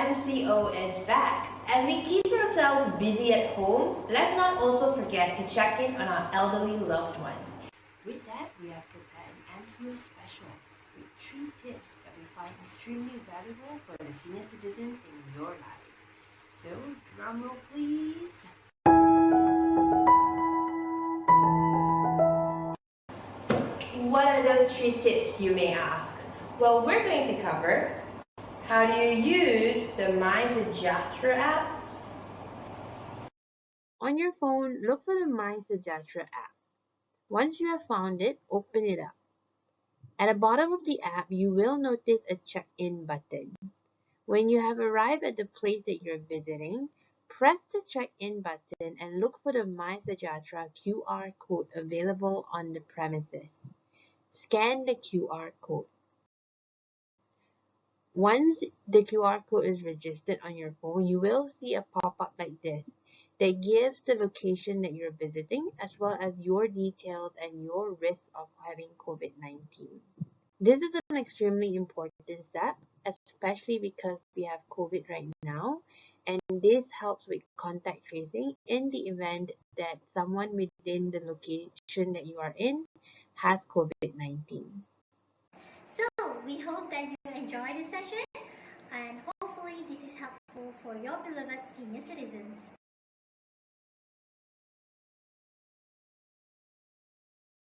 MCO is back. As we keep ourselves busy at home, let's not also forget to check in on our elderly loved ones. With that, we have prepared an MCO special with 3 tips that we find extremely valuable for the senior citizen in your life. So, drum roll please. What are those 3 tips, you may ask? Well, we're going to cover how do you use the MySejahtera app? On your phone, look for the MySejahtera app. Once you have found it, open it up. At the bottom of the app, you will notice a check-in button. When you have arrived at the place that you're visiting, press the check-in button and look for the MySejahtera QR code available on the premises. Scan the QR code. Once the QR code is registered on your phone, you will see a pop-up like this that gives the location that you're visiting as well as your details and your risk of having COVID-19. This is an extremely important step, especially because we have COVID right now, and this helps with contact tracing in the event that someone within the location that you are in has COVID-19. So, we hope that you enjoyed this session and hopefully this is helpful for your beloved senior citizens.